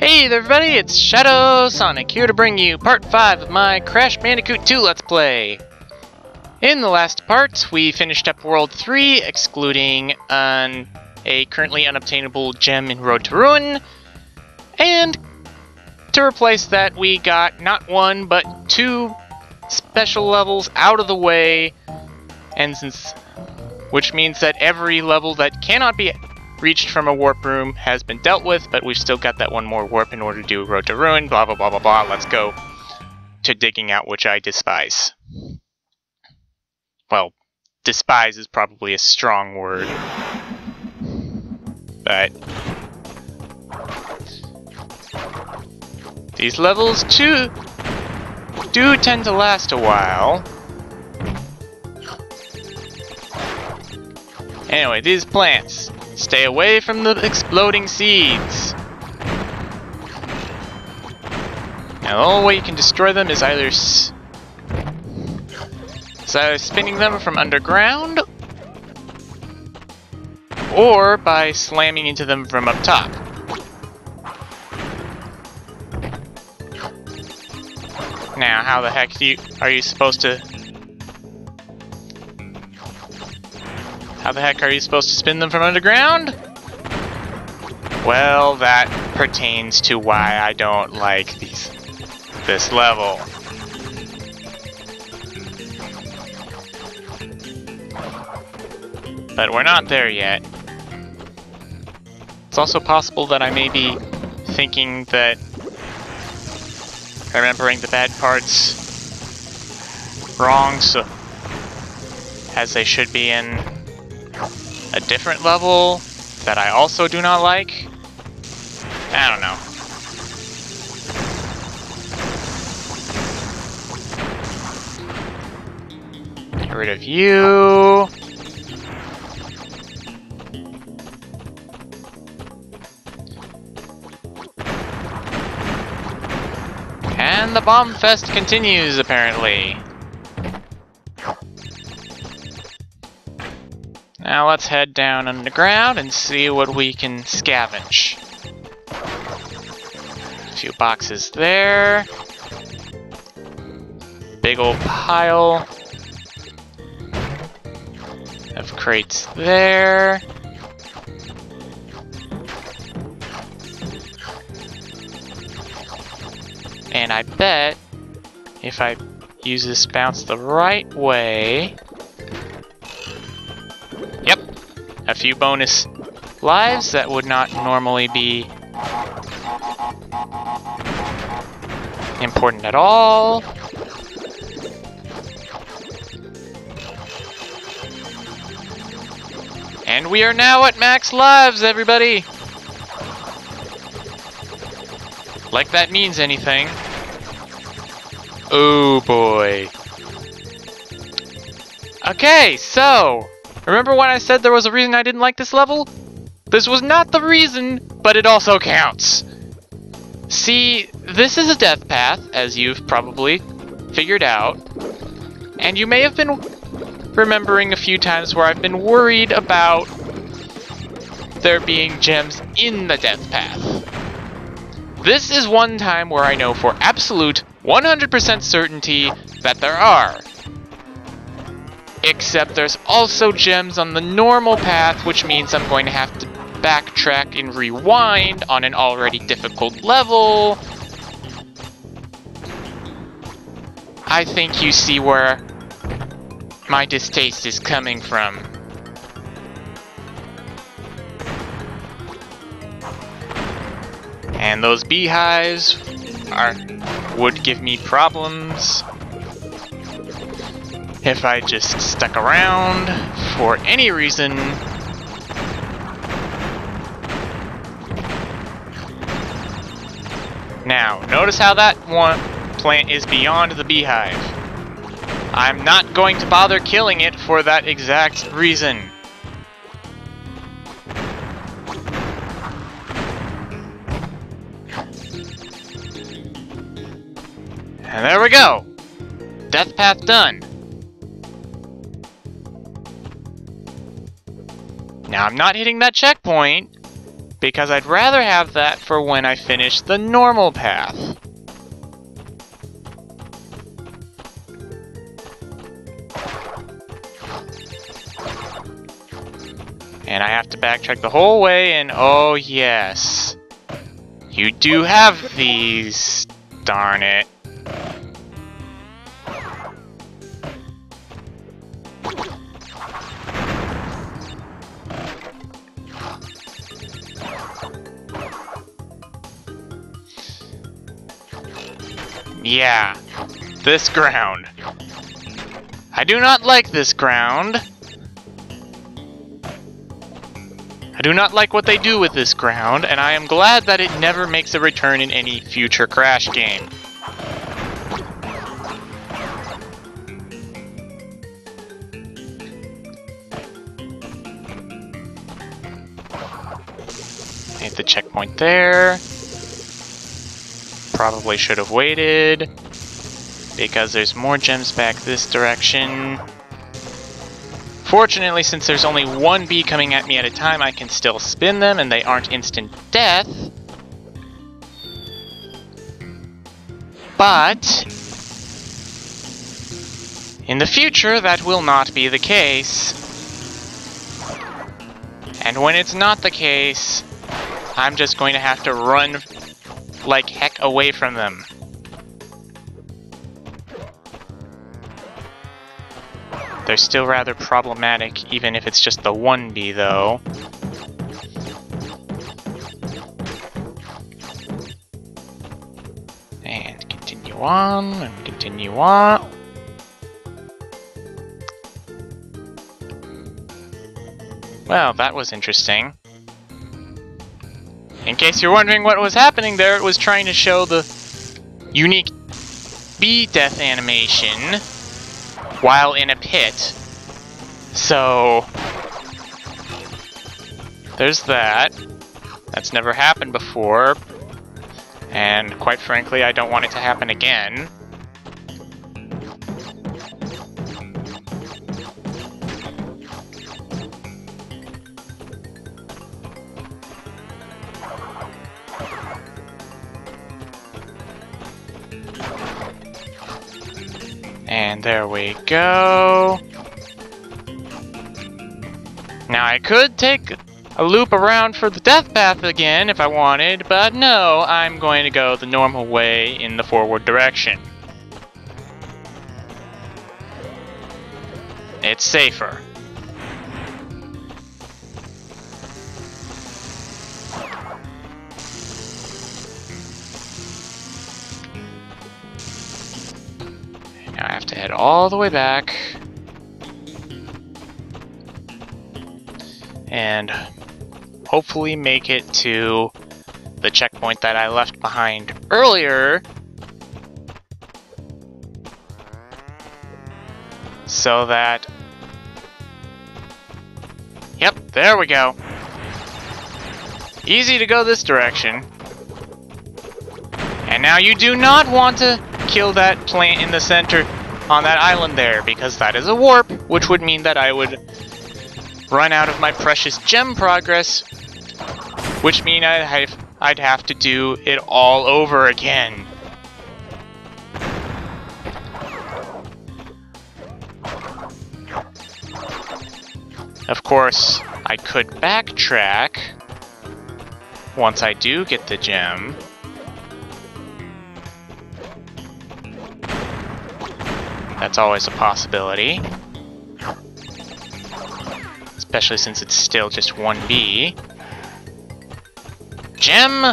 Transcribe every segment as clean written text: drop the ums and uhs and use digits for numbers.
Hey there everybody, it's ShadwSonic here to bring you part 5 of my Crash Bandicoot 2 Let's Play. In the last part, we finished up World 3, excluding a currently unobtainable gem in Road to Ruin, and to replace that we got not one, but 2 special levels out of the way, which means that every level that cannot be reached from a warp room has been dealt with, but we've still got that one more warp in order to do Road to Ruin, blah blah blah blah blah. Let's go to digging out, which I despise. Well, despise is probably a strong word, but these levels too do tend to last a while. Anyway, these plants. Stay away from the exploding seeds. Now, the only way you can destroy them is either spinning them from underground, or by slamming into them from up top. Now, how the heck are you supposed to... How the heck are you supposed to spin them from underground? Well, that pertains to why I don't like this level. But we're not there yet. It's also possible that I may be thinking that remembering the bad parts wrong, so as they should be in a different level that I also do not like. I don't know. Get rid of you. And the bomb fest continues, apparently. Now let's head down underground and see what we can scavenge. A few boxes there. Big old pile of crates there. And I bet if I use this bounce the right way... Yep, a few bonus lives that would not normally be important at all. And we are now at max lives, everybody! Like that means anything. Oh boy. Okay, so... remember when I said there was a reason I didn't like this level? This was not the reason, but it also counts. See, this is a death path, as you've probably figured out. And you may have been remembering a few times where I've been worried about there being gems in the death path. This is one time where I know for absolute 100% certainty that there are. Except there's also gems on the normal path, which means I'm going to have to backtrack and rewind on an already difficult level. I think you see where my distaste is coming from. And those beehives would give me problems if I just stuck around for any reason. Now, notice how that one plant is beyond the beehive. I'm not going to bother killing it for that exact reason. And there we go! Death path done. Now I'm not hitting that checkpoint because I'd rather have that for when I finish the normal path. And I have to backtrack the whole way, and oh yes, you do have these, darn it. Yeah, this ground. I do not like this ground. I do not like what they do with this ground, and I am glad that it never makes a return in any future Crash game. Hit the checkpoint there. Probably should have waited, because there's more gems back this direction. Fortunately, since there's only one bee coming at me at a time, I can still spin them and they aren't instant death. But in the future, that will not be the case. And when it's not the case, I'm just going to have to run like heck away from them. They're still rather problematic, even if it's just the one bee, though. And continue on, and continue on. Well, that was interesting. In case you're wondering what was happening there, it was trying to show the unique bee death animation while in a pit. So there's that. That's never happened before. And quite frankly, I don't want it to happen again. And there we go. Now I could take a loop around for the death path again if I wanted, but no, I'm going to go the normal way in the forward direction. It's safer. Now I have to head all the way back. And hopefully make it to the checkpoint that I left behind earlier. So that... Yep, there we go. Easy to go this direction. And now you do not want to kill that plant in the center on that island there, because that is a warp, which would mean that I would run out of my precious gem progress, which means I'd have to do it all over again. Of course, I could backtrack once I do get the gem. That's always a possibility. Especially since it's still just 1B. Gem!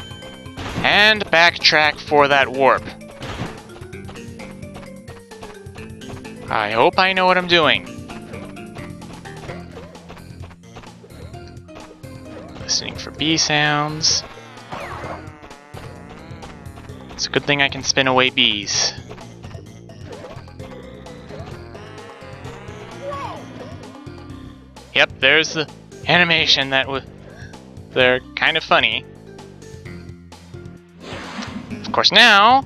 And backtrack for that warp. I hope I know what I'm doing. Listening for bee sounds. It's a good thing I can spin away bees. Yep, there's the animation that was... They're kind of funny. Of course now...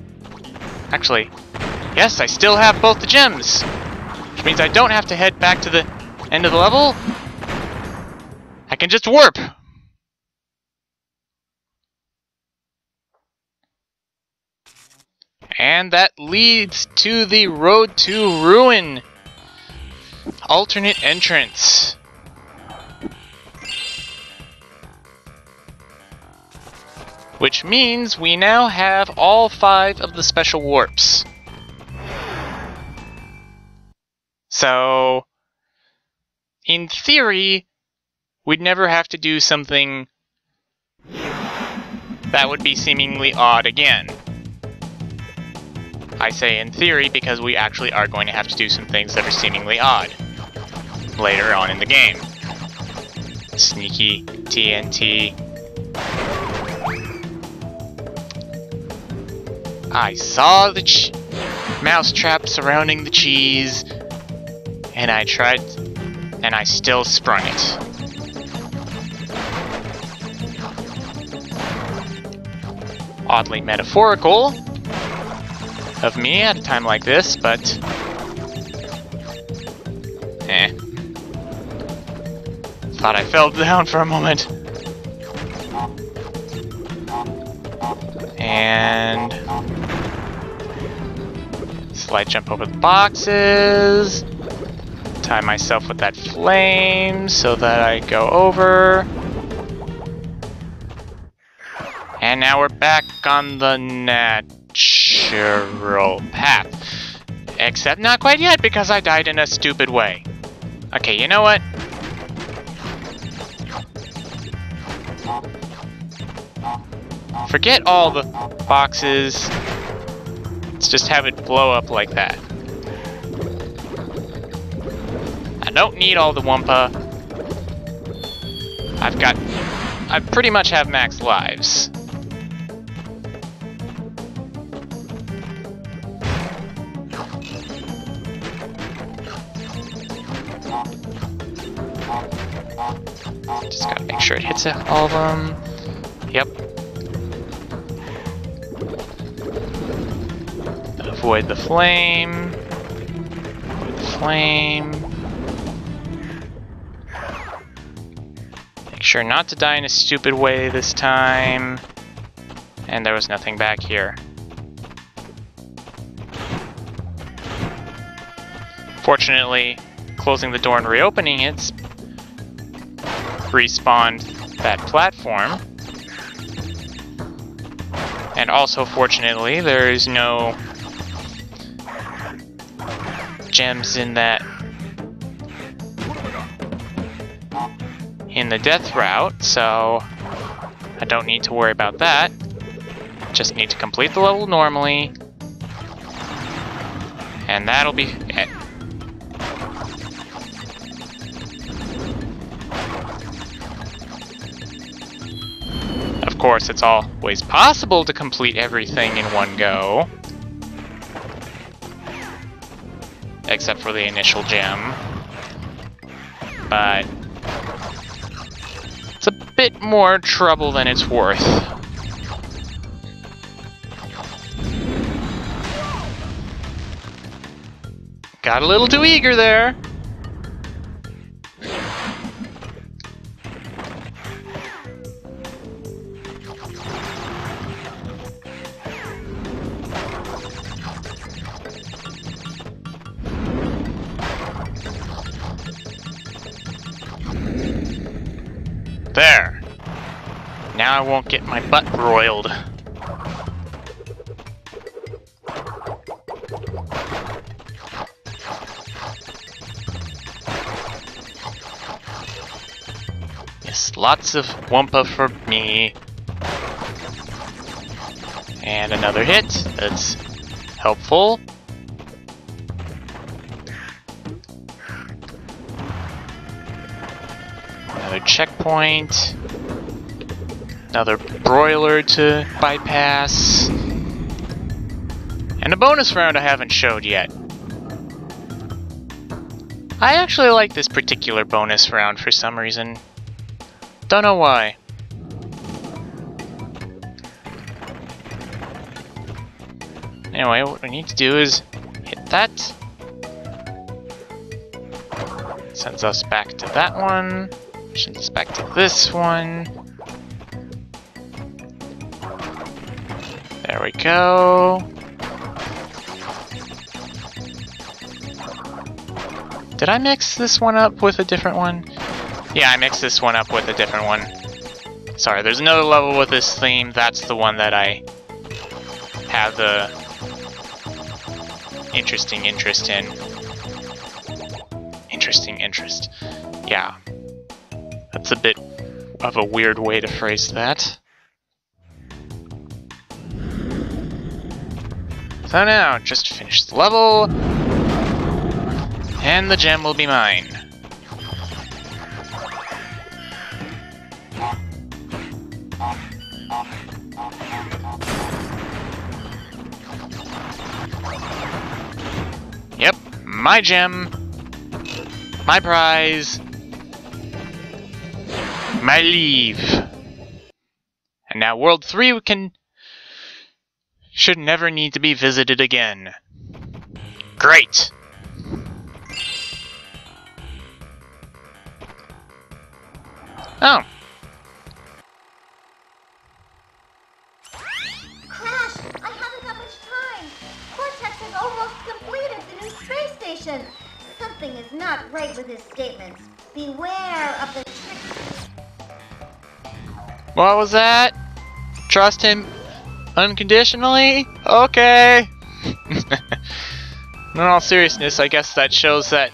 Actually, yes, I still have both the gems! Which means I don't have to head back to the end of the level. I can just warp! And that leads to the Road to Ruin. Alternate entrance. Which means we now have all 5 of the special warps. So, in theory, we'd never have to do something that would be seemingly odd again. I say in theory because we actually are going to have to do some things that are seemingly odd later on in the game. Sneaky TNT. I saw the mousetrap surrounding the cheese, and I tried, and I still sprung it. Oddly metaphorical of me at a time like this, but thought I fell down for a moment. And slide jump over the boxes. Tie myself with that flame so that I go over. And now we're back on the natural path. Except not quite yet because I died in a stupid way. Okay, you know what? Forget all the boxes. Let's just have it blow up like that. I don't need all the Wumpa. I pretty much have max lives. Just gotta make sure it hits all of them. Yep. Avoid the flame. Avoid the flame. Make sure not to die in a stupid way this time. And there was nothing back here. Fortunately, closing the door and reopening it respawned that platform. And also, fortunately, there is no gems in the death route, so I don't need to worry about that. Just need to complete the level normally, and that'll be it. Of course, it's always possible to complete everything in one go. Except for the initial gem. But it's a bit more trouble than it's worth. Got a little too eager there. There. Now I won't get my butt broiled. Yes, lots of Wumpa for me. And another hit. That's helpful. Another checkpoint. Another broiler to bypass. And a bonus round I haven't showed yet. I actually like this particular bonus round for some reason. Don't know why. Anyway, what we need to do is hit that. Sends us back to that one. Sends us back to this one. There we go. Did I mix this one up with a different one? Yeah, I mixed this one up with a different one. Sorry, there's another level with this theme. That's the one that I have the interesting interest in. Interesting interest. Yeah. That's a bit of a weird way to phrase that. So now, just finish the level, and the gem will be mine. Yep, my gem, my prize, my leave. And now World 3 should never need to be visited again. Great! Oh. Crash! I haven't got much time. Cortex has almost completed the new space station. Something is not right with his statements. Beware of the trick. What was that? Trust him unconditionally? Okay. In all seriousness, I guess that shows that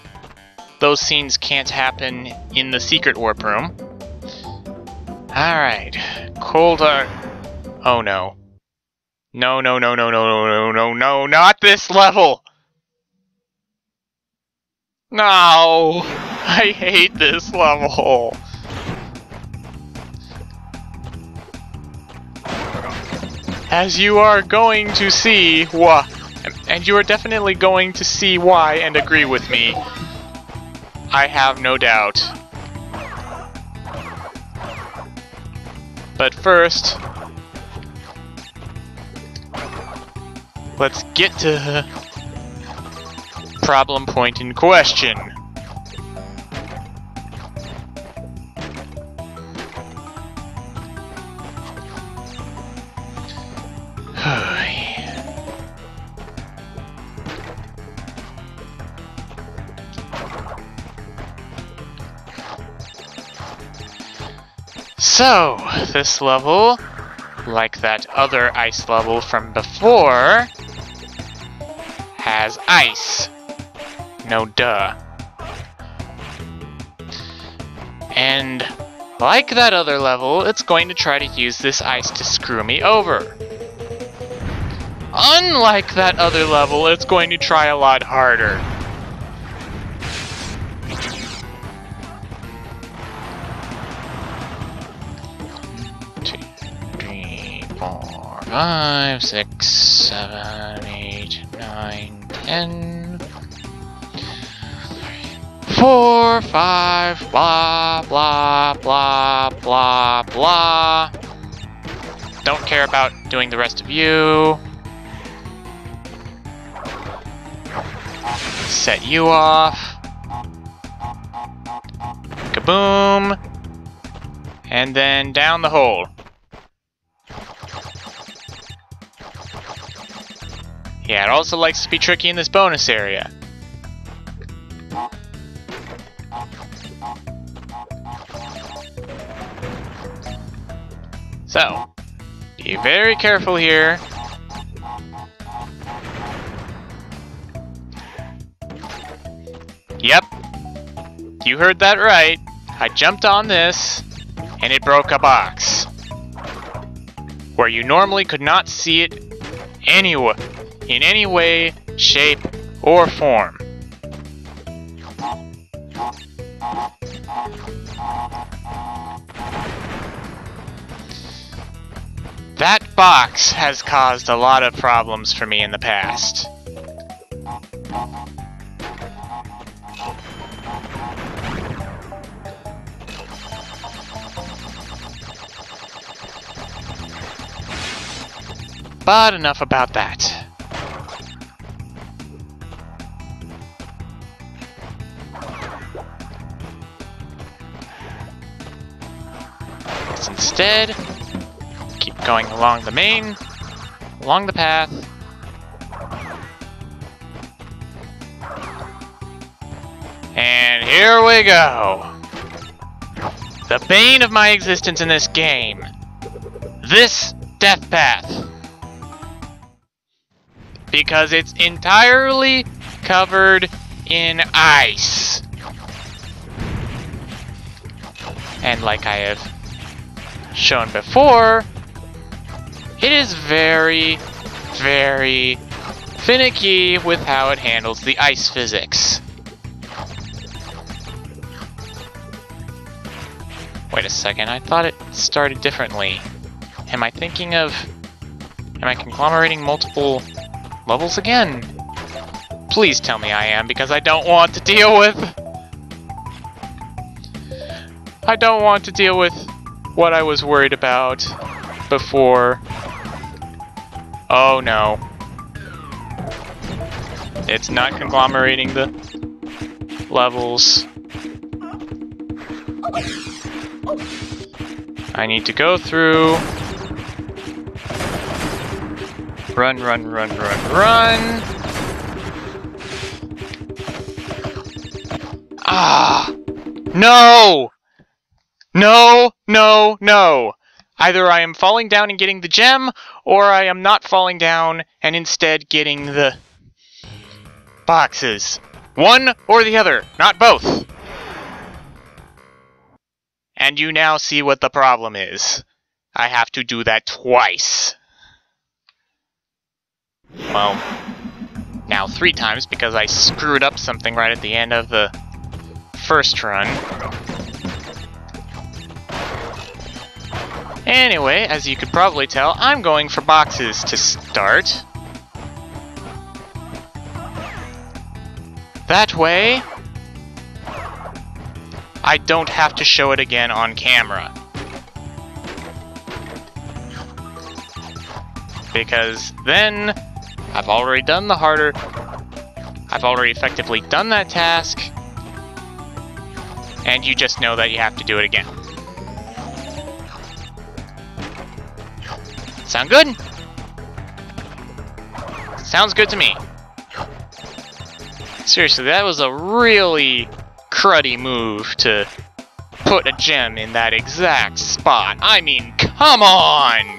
those scenes can't happen in the secret warp room. Alright. Colder. Oh no. No, no, no, no, no, no, no, no, no, not this level! No! I hate this level! As you are going to see why, and you are definitely going to see why and agree with me, I have no doubt. But first, let's get to the problem point in question. So, this level, like that other ice level from before, has ice. No duh. And like that other level, it's going to try to use this ice to screw me over. Unlike that other level, it's going to try a lot harder. 5, 6, 7, 8, 9, 10. 4, 5, blah, blah, blah, blah, blah. Don't care about doing the rest of you. Set you off. Kaboom. And then down the hole. Yeah, it also likes to be tricky in this bonus area. So, be very careful here. Yep, you heard that right. I jumped on this, and it broke a box. Where you normally could not see it anywhere, in any way, shape, or form. That box has caused a lot of problems for me in the past. But enough about that. Let's instead keep going along the main, along the path. And here we go. The bane of my existence in this game. This death path. Because it's entirely covered in ice. And like I have shown before, it is very, very finicky with how it handles the ice physics. Wait a second, I thought it started differently. Am I conglomerating multiple levels again? Please tell me I am, because I don't want to deal with... I don't want to deal with what I was worried about before. Oh no. It's not conglomerating the levels. I need to go through. Run, run, run, run, run. Ah! No! No, no, no! Either I am falling down and getting the gem, or I am not falling down and instead getting the boxes. One or the other, not both. And you now see what the problem is. I have to do that twice. Well, now 3 times because I screwed up something right at the end of the first run. Anyway, as you could probably tell, I'm going for boxes to start. That way, I don't have to show it again on camera. Because then, I've already done the harder... I've already effectively done that task, and you just know that you have to do it again. Sound good? Sounds good to me. Seriously, that was a really cruddy move to put a gem in that exact spot. I mean, come on!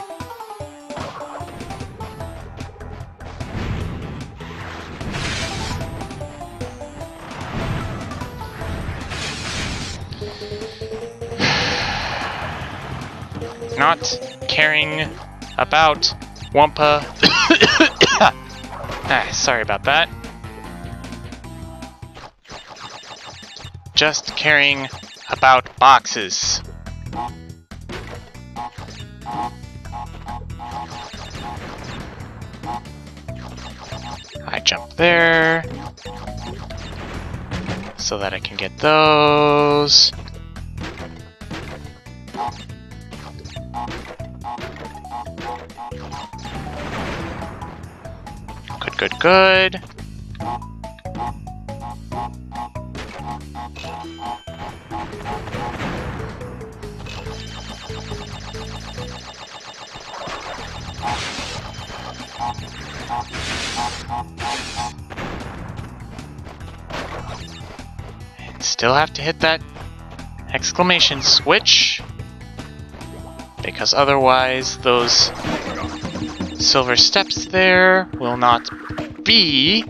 Not caring about Wumpa. Sorry about that. Just caring about boxes. I jump there so that I can get those. Good, good. And still have to hit that exclamation switch, because otherwise those silver steps there will not be.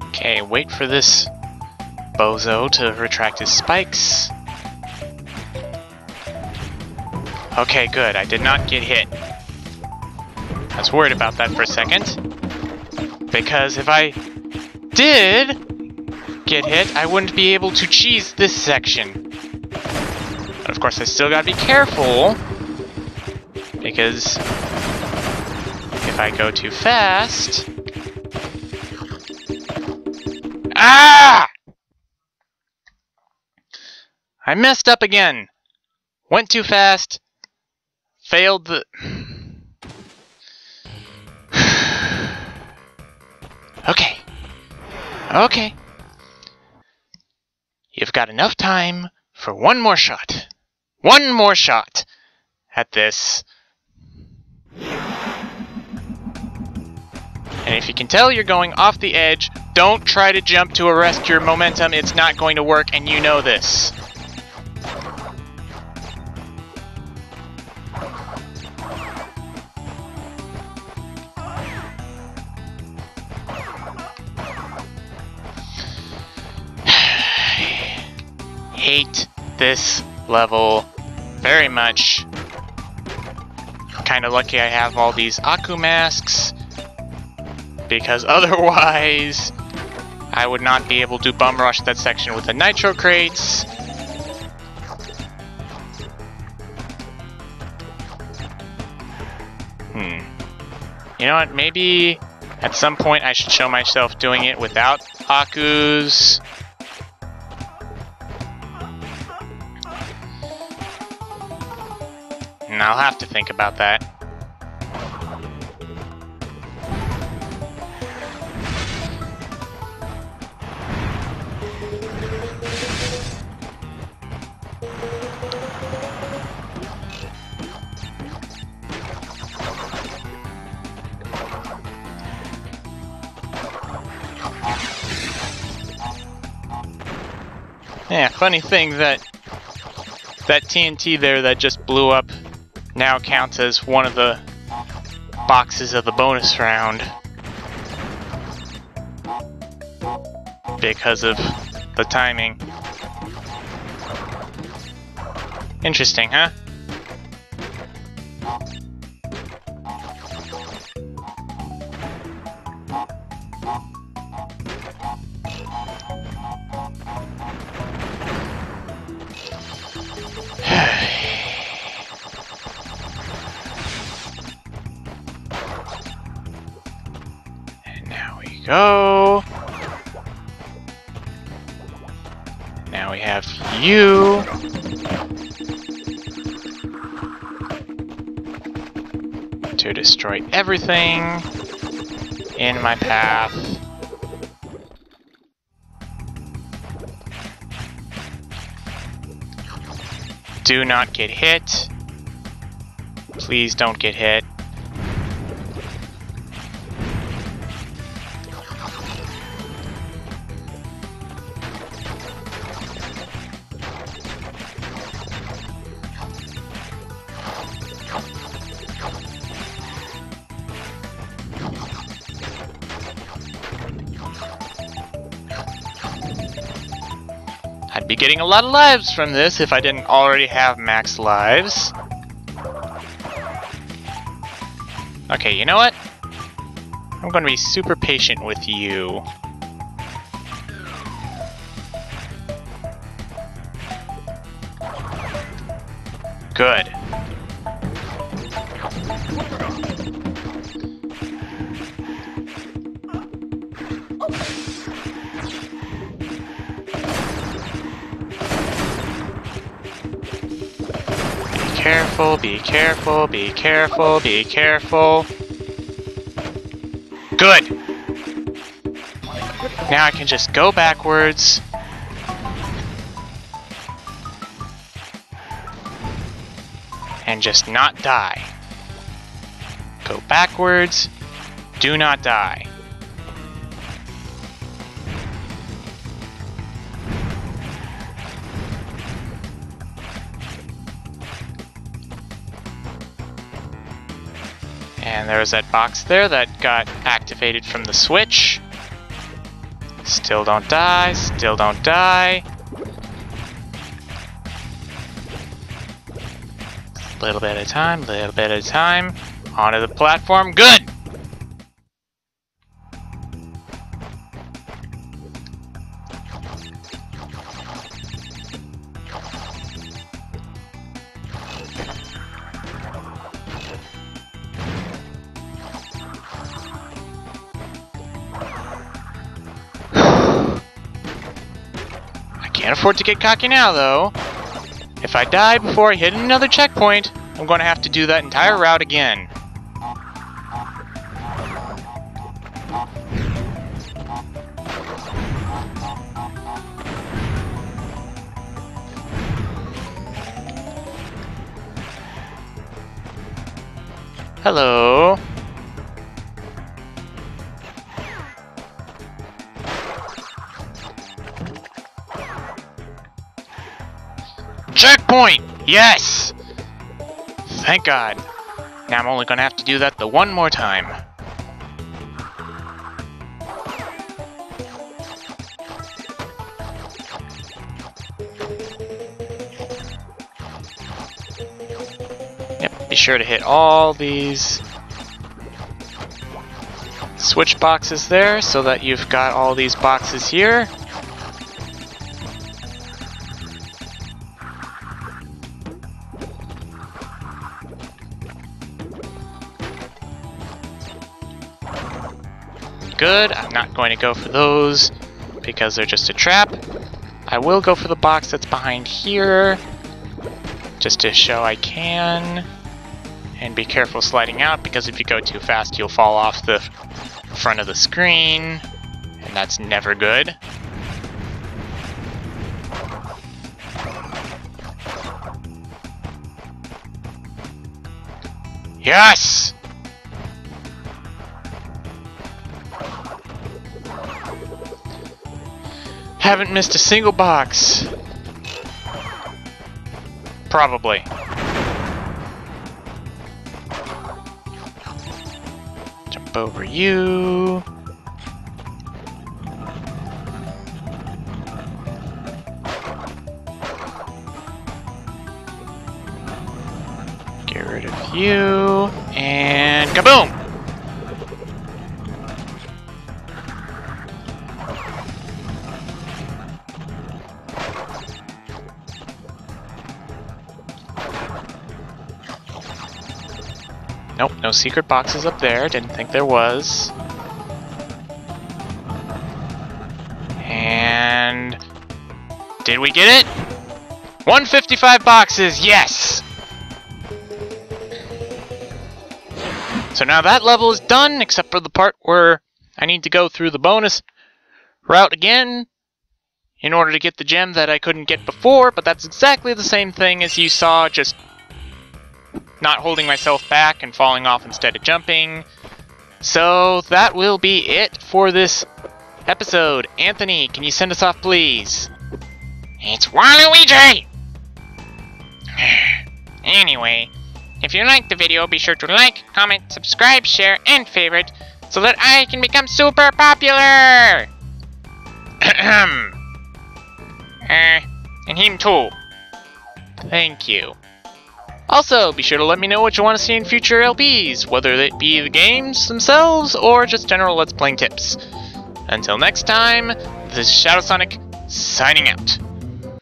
Okay, wait for this bozo to retract his spikes. Okay, good. I did not get hit. I was worried about that for a second. Because if I did get hit, I wouldn't be able to cheese this section. But of course, I still gotta be careful. Because if I go too fast, Ah! I messed up again. Went too fast. Failed the... Okay. Okay. You've got enough time for one more shot. One more shot at this. And if you can tell you're going off the edge, don't try to jump to arrest your momentum. It's not going to work, and you know this. Hate this level very much. Kinda lucky I have all these Aku masks, because otherwise I would not be able to bum rush that section with the nitro crates. You know what, maybe at some point I should show myself doing it without Akus. And I'll have to think about that. Yeah, funny thing that TNT there that just blew up now counts as one of the boxes of the bonus round. Because of the timing. Interesting, huh? Go. Now we have you. To destroy everything in my path. Do not get hit. Please don't get hit. I'd be getting a lot of lives from this if I didn't already have max lives. Okay, you know what? I'm going to be super patient with you. Good. Careful, be careful, be careful, be careful. Good! Now I can just go backwards. And just not die. Go backwards. Do not die. And there was that box there that got activated from the switch. Still don't die, still don't die. Little bit at a time, little bit at a time. Onto the platform, good! Can't afford to get cocky now, though. If I die before I hit another checkpoint, I'm going to have to do that entire route again. Hello. Checkpoint! Yes! Thank God. Now I'm only gonna have to do that the one more time. Yep, be sure to hit all these switch boxes there so that you've got all these boxes here. Good. I'm not going to go for those because they're just a trap. I will go for the box that's behind here just to show I can. And be careful sliding out because if you go too fast you'll fall off the front of the screen, and that's never good. Yes! Haven't missed a single box. Probably. Jump over you. Get rid of you. And kaboom! Nope, no secret boxes up there. Didn't think there was. And... did we get it? 155 boxes, yes! So now that level is done, except for the part where I need to go through the bonus route again in order to get the gem that I couldn't get before, but that's exactly the same thing as you saw, just not holding myself back and falling off instead of jumping. So that will be it for this episode. Anthony, can you send us off, please? It's Waluigi! Anyway, if you liked the video, be sure to like, comment, subscribe, share, and favorite so that I can become super popular! And him too. Thank you. Also, be sure to let me know what you want to see in future LPs, whether it be the games themselves or just general Let's Playing tips. Until next time, this is ShadwSonic, signing out.